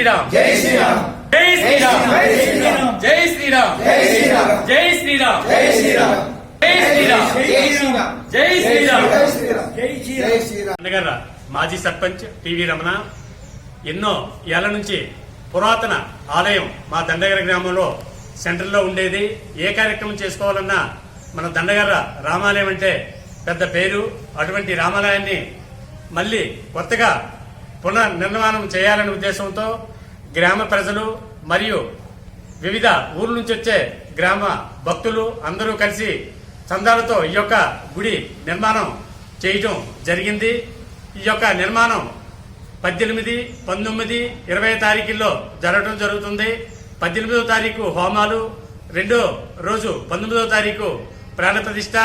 శ్రీరామ్ జై శ్రీరామ్ జై శ్రీరామ్ జై శ్రీరామ్ జై శ్రీరామ్ జై శ్రీరామ్ జై శ్రీరామ్ జై శ్రీరామ్ జై శ్రీరామ్ జై శ్రీరామ్. దండగర్ర మాజీ సర్పంచ్ టివి రమణ ఎన్నో ఏళ్ల నుంచి పురాతన ఆలయం మా దండగర్ర గ్రామంలో సెంటర్లో ఉండేది. ఏ కార్యక్రమం చేసుకోవాలన్నా మన దండగర్ర రామాలయం అంటే పెద్ద పేరు. అటువంటి రామాలయాన్ని మళ్లీ కొత్తగా పునర్నిర్మాణం చేయాలనే ఉద్దేశంతో గ్రామ ప్రజలు మరియు వివిధ ఊర్ల నుంచి వచ్చే గ్రామ భక్తులు అందరూ కలిసి చందాలతో ఈ యొక్క గుడి నిర్మాణం చేయటం జరిగింది. ఈ యొక్క నిర్మాణం 18, 19, 20 తారీఖుల్లో జరగడం జరుగుతుంది. 18వ తారీఖు హోమాలు, 2వ రోజు 19వ తారీఖు ప్రాణ ప్రతిష్ఠ,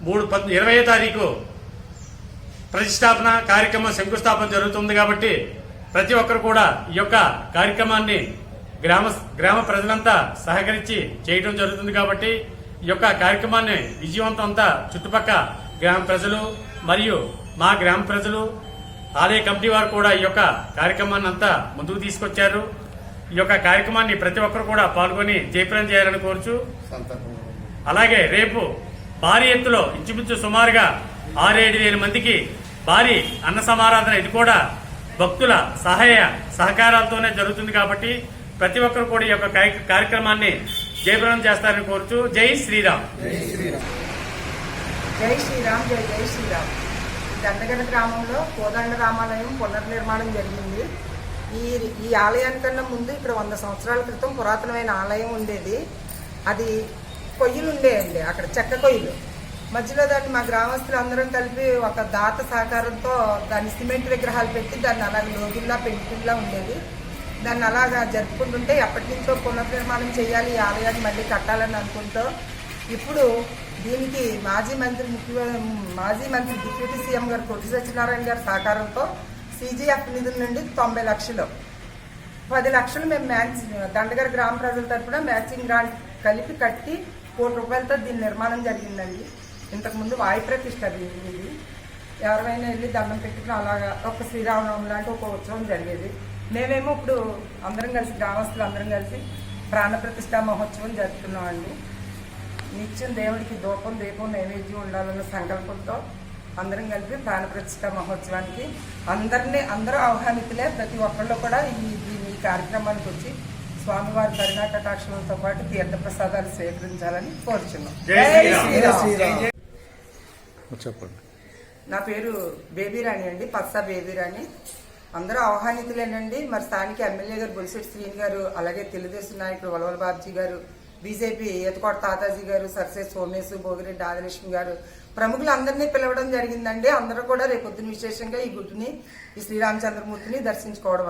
20వ తారీఖు ప్రతిష్టాపన కార్యక్రమం శంకుస్థాపన జరుగుతుంది. కాబట్టి ప్రతి ఒక్కరు కూడా ఈ యొక్క కార్యక్రమాన్ని గ్రామ ప్రజలంతా సహకరించి చేయడం జరుగుతుంది. కాబట్టి ఈ యొక్క కార్యక్రమాన్ని విజయవంతం అంతా చుట్టుపక్కల గ్రామ ప్రజలు మరియు మా గ్రామ ప్రజలు, ఆలయ కమిటీ వారు కూడా ఈ యొక్క కార్యక్రమాన్ని అంతా ముందుకు తీసుకొచ్చారు. ఈ యొక్క కార్యక్రమాన్ని ప్రతి ఒక్కరు కూడా పాల్గొని జయప్రదం చేయాలని కోరుచు, అలాగే రేపు భారీ ఎత్తులో ఇంచుమించు సుమారుగా 6-7 వేల మందికి భారీ అన్న సమారాధన, ఇది కూడా భక్తుల సహాయ సహకారాలతోనే జరుగుతుంది. కాబట్టి ప్రతి ఒక్కరు కూడా ఈ యొక్క కార్యక్రమాన్ని జయప్రదం చేస్తారని కోరుచు. జై శ్రీరామ్ జై శ్రీరామ్ జై శ్రీరామ్ జై జై శ్రీరామ్. దండగర్ర గ్రామంలో కోదండ రామాలయం పునర్నిర్మాణం జరిగింది. ఈ ఆలయానికన్నా ముందు ఇక్కడ 100 సంవత్సరాల క్రితం పురాతనమైన ఆలయం ఉండేది. అది కొయ్యలు ఉండేయండి, అక్కడ చెక్క కొయ్యలు. మధ్యలో దాన్ని మా గ్రామస్తులు అందరం కలిపి ఒక దాత సహకారంతో దాన్ని సిమెంట్ విగ్రహాలు పెట్టి దాన్ని అలాగే లోగిల్లా పెయింటింగ్లా ఉండేది. దాన్ని అలాగా జరుపుకుంటుంటే ఎప్పటి నుంచో పునర్నిర్మాణం చేయాలి, ఈ ఆలయాన్ని మళ్ళీ కట్టాలని అనుకుంటూ ఇప్పుడు దీనికి మాజీ మంత్రి డిప్యూటీ సీఎం గారు కొట్టి సత్యనారాయణ గారి సహకారంతో CGF నిధుల నుండి 90 లక్షలు, 10 లక్షలు మేము దండగర్ర గ్రామ ప్రజల తరఫున మ్యాచింగ్ గ్రాంట్ కలిపి కట్టి 1 కోటి రూపాయలతో దీని నిర్మాణం జరిగిందండి. ఇంతకుముందు వాయు ప్రతిష్ట ఇది ఎవరైనా వెళ్ళి దండం పెట్టుకుని అలాగా ఒక శ్రీరామనవమి లాంటి ఒక ఉత్సవం జరిగేది. మేమేమో ఇప్పుడు అందరం కలిసి గ్రామస్తులు అందరం కలిసి ప్రాణ ప్రతిష్ఠా మహోత్సవం జరుపుతున్నామండి. నిత్యం దేవుడికి దీపం నైవేద్యం ఉండాలన్న సంకల్పంతో అందరం కలిపి ప్రాణ ప్రతిష్ఠా మహోత్సవానికి అందరూ ఆహ్వానితులే. ప్రతి ఒక్కళ్ళు కూడా ఈ కార్యక్రమానికి వచ్చి స్వామివారి కరుణా కటాక్షలతో పాటు తీర్థ ప్రసాదాలు స్వీకరించాలని కోరుచున్నాం. చెప్పండి. నా పేరు బేబీరాణి అండి, పత్సా బేబీరాణి. అందరూ ఆహ్వానితులేనండి. మరి స్థానిక ఎమ్మెల్యే గారు బొలిశెట్టి శ్రీని గారు, అలాగే తెలుగుదేశం నాయకుడు వలవల బాబ్జీ గారు, బీజేపీ ఈతకోట తాతాజీ గారు, సర్సే సోమేశు, భోగిరెడ్డి ఆదిలక్ష్మి గారు, ప్రముఖులందరినీ పిలవడం జరిగిందండి. అందరూ కూడా రేపొద్దున విశేషంగా ఈ గుడిని, ఈ శ్రీరామచంద్రమూర్తిని దర్శించుకోవడం